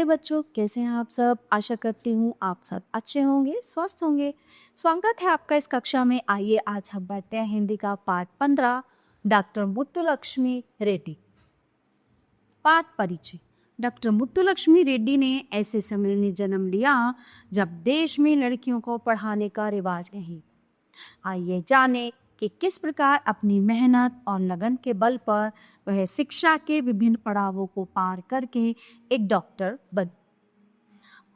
बच्चों, कैसे हैं आप सब? आशा करती हूँ आप सब अच्छे होंगे, स्वस्थ होंगे। स्वागत है आपका इस कक्षा में। आइए आज हम बढ़ते हैं हिंदी का पाठ 15, डॉक्टर मुत्तुलक्ष्मी रेड्डी। पाठ परिचय। डॉक्टर मुत्तुलक्ष्मी रेड्डी ने ऐसे समय में जन्म लिया जब देश में लड़कियों को पढ़ाने का रिवाज नहीं। आइए जाने कि किस प्रकार अपनी मेहनत और लगन के बल पर वह शिक्षा के विभिन्न पड़ावों को पार करके एक डॉक्टर बन।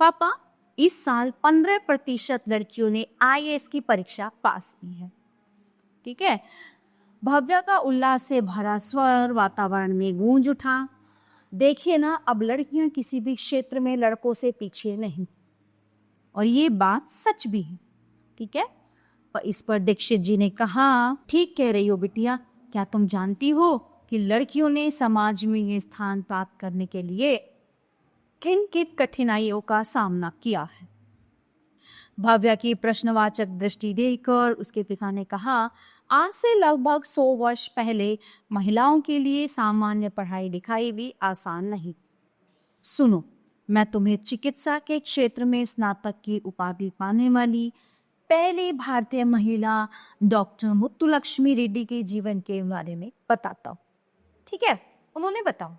पापा, इस साल 15% लड़कियों ने आईएएस की परीक्षा पास की है। ठीक है। भव्या का उल्लास से भरा स्वर वातावरण में गूंज उठा। देखिए ना, अब लड़कियां किसी भी क्षेत्र में लड़कों से पीछे नहीं, और ये बात सच भी है। ठीक है। और इस पर दीक्षित जी ने कहा, ठीक कह रही हो बिटिया, क्या तुम जानती हो कि लड़कियों ने समाज में ये स्थान प्राप्त करने के लिए किन किन कठिनाइयों का सामना किया है? भव्या की प्रश्नवाचक दृष्टि देखकर उसके पिता ने कहा, आज से लगभग 100 वर्ष पहले महिलाओं के लिए सामान्य पढ़ाई लिखाई भी आसान नहीं। सुनो, मैं तुम्हें चिकित्सा के क्षेत्र में स्नातक की उपाधि पाने वाली पहली भारतीय महिला डॉक्टर मुत्तुलक्ष्मी रेड्डी के जीवन के बारे में बताता हूँ। ठीक है, उन्होंने बताओ।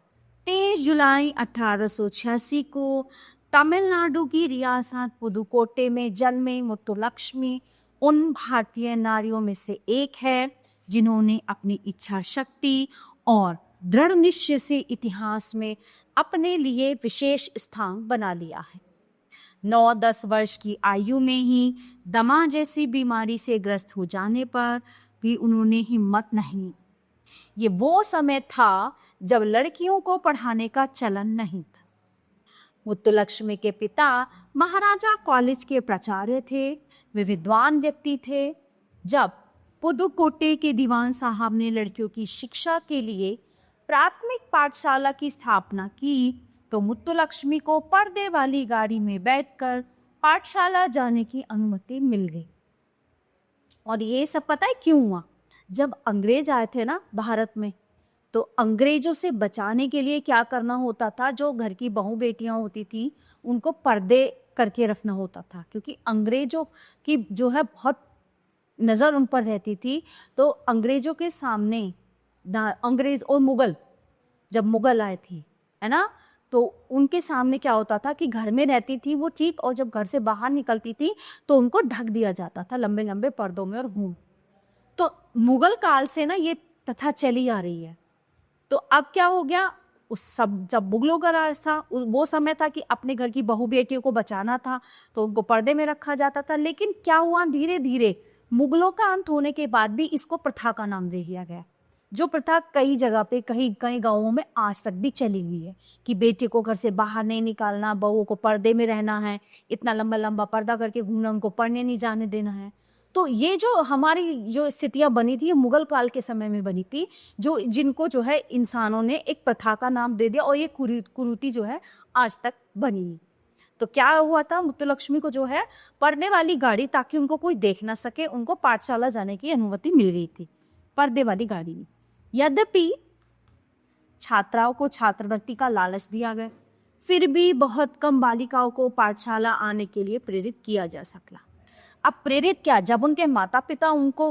23 जुलाई 1886 को तमिलनाडु की रियासत पुदुकोट्टई में जन्मे मुत्तुलक्ष्मी उन भारतीय नारियों में से एक है जिन्होंने अपनी इच्छा शक्ति और दृढ़ निश्चय से इतिहास में अपने लिए विशेष स्थान बना लिया है। 9-10 वर्ष की आयु में ही दमा जैसी बीमारी से ग्रस्त हो जाने पर भी उन्होंने हिम्मत नहीं। ये वो समय था जब लड़कियों को पढ़ाने का चलन नहीं था। मुत्तुलक्ष्मी के पिता महाराजा कॉलेज के प्राचार्य थे। वे विद्वान व्यक्ति थे। जब पुदुकोट्टई के दीवान साहब ने लड़कियों की शिक्षा के लिए प्राथमिक पाठशाला की स्थापना की तो मुत्तुलक्ष्मी को पर्दे वाली गाड़ी में बैठकर पाठशाला जाने की अनुमति मिल गई। और ये सब पता है क्यों हुआ? जब अंग्रेज आए थे ना भारत में, तो अंग्रेजों से बचाने के लिए क्या करना होता था? जो घर की बहू बेटियां होती थी उनको पर्दे करके रखना होता था, क्योंकि अंग्रेजों की जो है बहुत नज़र उन पर रहती थी। तो अंग्रेजों के सामने अंग्रेज और मुगल, जब मुगल आए थे, है ना, तो उनके सामने क्या होता था कि घर में रहती थी वो ठीक, और जब घर से बाहर निकलती थी तो उनको ढक दिया जाता था लंबे लंबे पर्दों में और घूम। तो मुगल काल से ना ये प्रथा चली आ रही है। तो अब क्या हो गया, उस सब जब मुगलों का राज था, वो समय था कि अपने घर की बहू बेटियों को बचाना था, तो उनको पर्दे में रखा जाता था। लेकिन क्या हुआ, धीरे धीरे मुगलों का अंत होने के बाद भी इसको प्रथा का नाम दे दिया गया। जो प्रथा कई जगह पे, कहीं कहीं गाँवों में आज तक भी चली हुई है कि बेटे को घर से बाहर नहीं निकालना, बहुओं को पर्दे में रहना है, इतना लंबा लंबा पर्दा करके घूमना, उनको पढ़ने नहीं जाने देना है। तो ये जो हमारी जो स्थितियां बनी थी, ये मुगल काल के समय में बनी थी, जो जिनको जो है इंसानों ने एक प्रथा का नाम दे दिया, और ये कुरीति जो है आज तक बनी। तो क्या हुआ था, मुत्तुलक्ष्मी को जो है पर्दे वाली गाड़ी, ताकि उनको कोई देख ना सके, उनको पाठशाला जाने की अनुमति मिल गई थी पर्दे वाली गाड़ी में। यद्यपि छात्राओं को छात्रवृत्ति का लालच दिया गया, फिर भी बहुत कम बालिकाओं को पाठशाला आने के लिए प्रेरित किया जा सका। अब प्रेरित क्या, जब उनके माता पिता उनको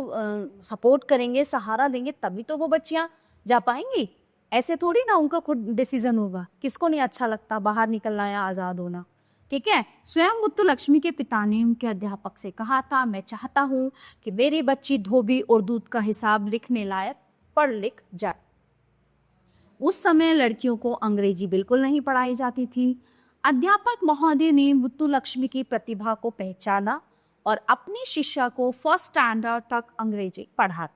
सपोर्ट करेंगे, सहारा देंगे, तभी तो वो बच्चियां जा पाएंगी। ऐसे थोड़ी ना उनका खुद डिसीजन होगा। किसको नहीं अच्छा लगता बाहर निकलना या आज़ाद होना? ठीक है। स्वयं मुत्तुलक्ष्मी के पिता ने उनके अध्यापक से कहा था, मैं चाहता हूँ कि मेरी बच्ची धोबी और दूध का हिसाब लिखने लायक पढ़ लिख जाए। उस समय लड़कियों को अंग्रेजी बिल्कुल नहीं पढ़ाई जाती थी। अध्यापक महोदय ने मुत्तुलक्ष्मी की प्रतिभा को पहचाना और अपनी शिष्या को फर्स्ट स्टैंडर्ड तक अंग्रेजी पढ़ा।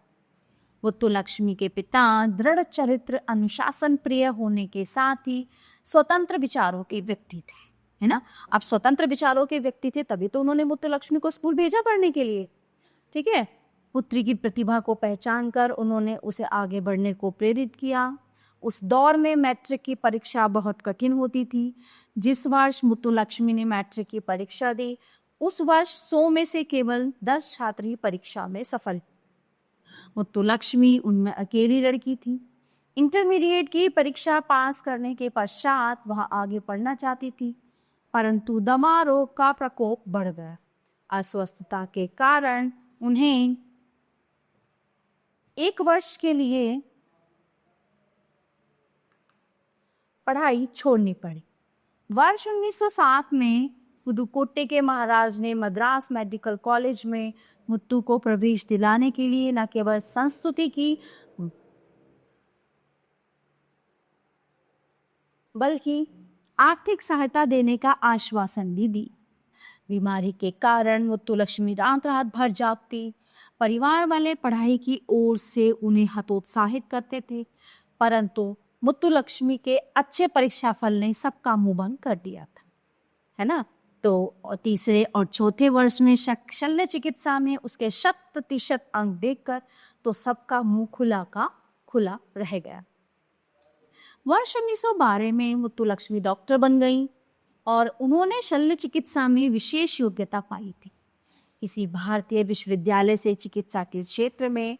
मुत्तुलक्ष्मी के पिता दृढ़ चरित्र, अनुशासन प्रिय होने के साथ ही स्वतंत्र विचारों के व्यक्ति थे, है ना। अब स्वतंत्र विचारों के व्यक्ति थे, तभी तो उन्होंने मुत्तुलक्ष्मी को स्कूल भेजा पढ़ने के लिए। ठीक है। पुत्री की प्रतिभा को पहचान कर उन्होंने उसे आगे बढ़ने को प्रेरित किया। उस दौर में मैट्रिक की परीक्षा बहुत कठिन होती थी। जिस वर्ष मुत्तुलक्ष्मी ने मैट्रिक की परीक्षा दी, उस वर्ष 100 में से केवल 10 छात्र ही परीक्षा में सफल। मुत्तुलक्ष्मी उनमें अकेली लड़की थी। इंटरमीडिएट की परीक्षा पास करने के पश्चात वह आगे पढ़ना चाहती थी, परंतु दमा रोग का प्रकोप बढ़ गया। अस्वस्थता के कारण उन्हें 1 वर्ष के लिए पढ़ाई छोड़नी पड़ी। वर्ष 1907 में पुदुकोट्टे के महाराज ने मद्रास मेडिकल कॉलेज में मुत्तू को प्रवेश दिलाने के लिए न केवल संस्तुति की बल्कि आर्थिक सहायता देने का आश्वासन भी दी। बीमारी के कारण मुत्तुलक्ष्मी रात रात भर जागती। परिवार वाले पढ़ाई की ओर से उन्हें हतोत्साहित करते थे, परंतु मुत्तुलक्ष्मी के अच्छे परीक्षा फल ने सबका मुंह बंद कर दिया था, है ना। तो तीसरे और चौथे वर्ष में शल्य चिकित्सा में उसके 100% अंक देखकर तो सबका मुंह खुला का खुला रह गया। वर्ष 1912 में मुत्तुलक्ष्मी डॉक्टर बन गई और उन्होंने शल्य चिकित्सा में विशेष योग्यता पाई थी। किसी भारतीय विश्वविद्यालय से चिकित्सा के क्षेत्र में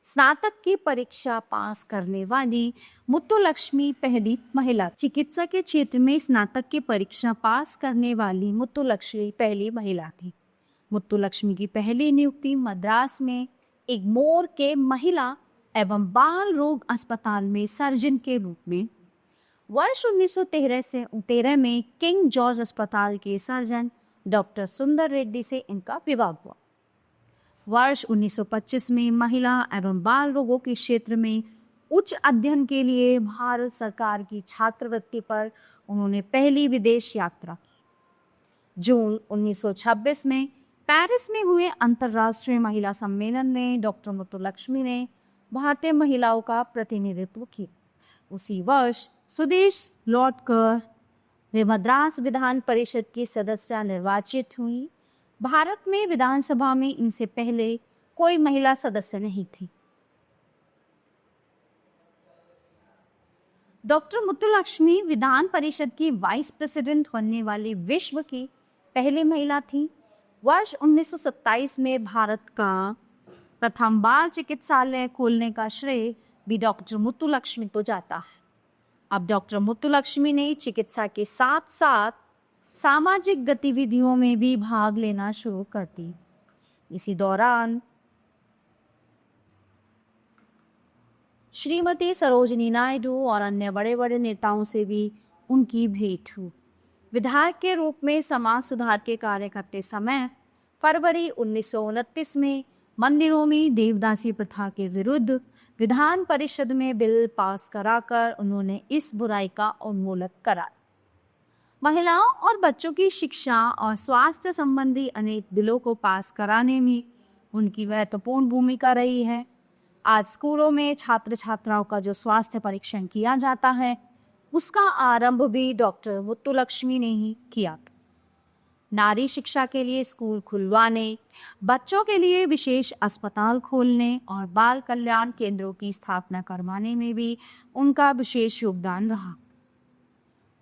स्नातक की परीक्षा पास करने वाली मुत्तुलक्ष्मी पहली महिला। चिकित्सा के क्षेत्र में स्नातक की परीक्षा पास करने वाली मुत्तुलक्ष्मी पहली महिला थी। मुत्तुलक्ष्मी की पहली नियुक्ति मद्रास में एक मोर के महिला एवं बाल रोग अस्पताल में सर्जन के रूप में। वर्ष 1913 में किंग जॉर्ज अस्पताल के सर्जन डॉक्टर सुंदर रेड्डी से इनका विवाह हुआ। वर्ष 1925 में महिला एवं बाल रोगों के क्षेत्र में उच्च अध्ययन के लिए भारत सरकार की छात्रवृत्ति पर उन्होंने पहली विदेश यात्रा की। जून 1926 में पेरिस में हुए अंतर्राष्ट्रीय महिला सम्मेलन में डॉक्टर मुत्तुलक्ष्मी ने भारतीय महिलाओं का प्रतिनिधित्व किया। उसी वर्ष स्वदेश लौटकर वे मद्रास विधान परिषद की सदस्य निर्वाचित हुई। भारत में विधानसभा में इनसे पहले कोई महिला सदस्य नहीं थी। डॉक्टर मुत्तुलक्ष्मी विधान परिषद की वाइस प्रेसिडेंट होने वाली विश्व की पहली महिला थी। वर्ष 1927 में भारत का प्रथम बाल चिकित्सालय खोलने का श्रेय भी डॉक्टर मुत्तुलक्ष्मी को जाता है। अब डॉक्टर मुत्तुलक्ष्मी ने चिकित्सा के साथ साथ सामाजिक गतिविधियों में भी भाग लेना शुरू कर दी। इसी दौरान श्रीमती सरोजिनी नायडू और अन्य बड़े बड़े नेताओं से भी उनकी भेंट हुई। विधायक के रूप में समाज सुधार के कार्य करते समय फरवरी 1929 में मंदिरों में देवदासी प्रथा के विरुद्ध विधान परिषद में बिल पास कराकर उन्होंने इस बुराई का उन्मूलन करा। महिलाओं और बच्चों की शिक्षा और स्वास्थ्य संबंधी अनेक बिलों को पास कराने में उनकी महत्वपूर्ण भूमिका रही है। आज स्कूलों में छात्र छात्राओं का जो स्वास्थ्य परीक्षण किया जाता है, उसका आरंभ भी डॉक्टर मुत्तुलक्ष्मी ने ही किया। नारी शिक्षा के लिए स्कूल खुलवाने, बच्चों के लिए विशेष अस्पताल खोलने और बाल कल्याण केंद्रों की स्थापना करवाने में भी उनका विशेष योगदान रहा।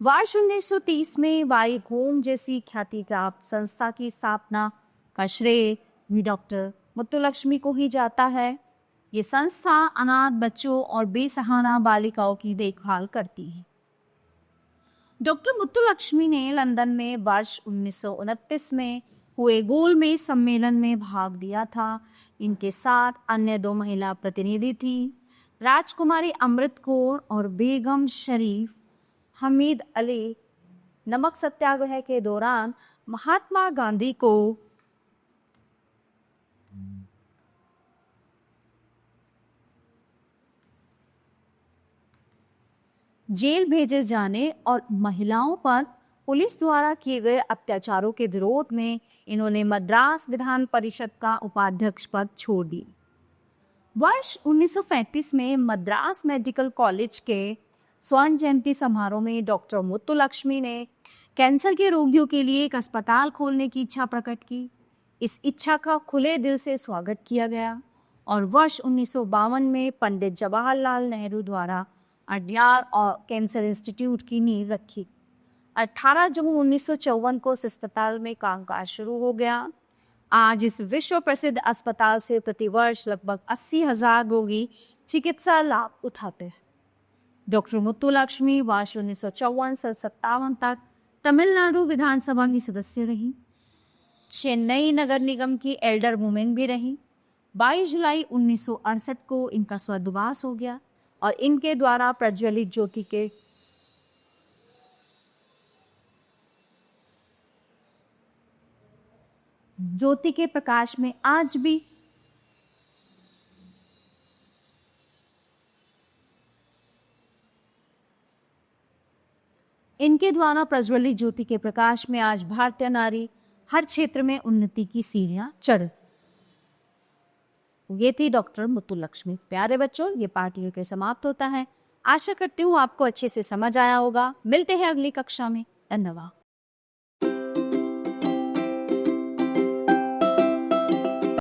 वर्ष 1930 में वाई होम जैसी ख्याति प्राप्त संस्था की स्थापना का श्रेय भी डॉक्टर मुत्तुलक्ष्मी को ही जाता है। ये संस्था अनाथ बच्चों और बेसहारा बालिकाओं की देखभाल करती है। डॉक्टर मुत्तुलक्ष्मी ने लंदन में वर्ष 1929 में हुए गोलमेज सम्मेलन में भाग लिया था। इनके साथ अन्य 2 महिला प्रतिनिधि थी, राजकुमारी अमृत कौर और बेगम शरीफ हमीद अली। नमक सत्याग्रह के दौरान महात्मा गांधी को जेल भेजे जाने और महिलाओं पर पुलिस द्वारा किए गए अत्याचारों के विरोध में इन्होंने मद्रास विधान परिषद का उपाध्यक्ष पद छोड़ दी। वर्ष 1935 में मद्रास मेडिकल कॉलेज के स्वर्ण जयंती समारोह में डॉक्टर मुत्तुलक्ष्मी ने कैंसर के रोगियों के लिए एक अस्पताल खोलने की इच्छा प्रकट की। इस इच्छा का खुले दिल से स्वागत किया गया और वर्ष 1952 में पंडित जवाहरलाल नेहरू द्वारा अडयार और कैंसर इंस्टीट्यूट की नींव रखी। 18 जून 1954 को इस अस्पताल में कामकाज शुरू हो गया। आज इस विश्व प्रसिद्ध अस्पताल से प्रतिवर्ष लगभग 80,000 रोगी चिकित्सा लाभ उठाते हैं। डॉक्टर मुत्तुलक्ष्मी वर्ष 1954 से 57 तक तमिलनाडु विधानसभा की सदस्य रही। चेन्नई नगर निगम की एल्डर वुमेन भी रही। 22 जुलाई 1968 को इनका स्वर्गवास हो गया और इनके द्वारा प्रज्वलित ज्योति के प्रकाश में आज भी भारतीय नारी हर क्षेत्र में उन्नति की सीढ़ियां चढ़। ये थी डॉक्टर मुत्तुलक्ष्मी। प्यारे बच्चों, ये पाठ यहीं पे समाप्त होता है। आशा करती हूँ आपको अच्छे से समझ आया होगा। मिलते हैं अगली कक्षा में। धन्यवाद।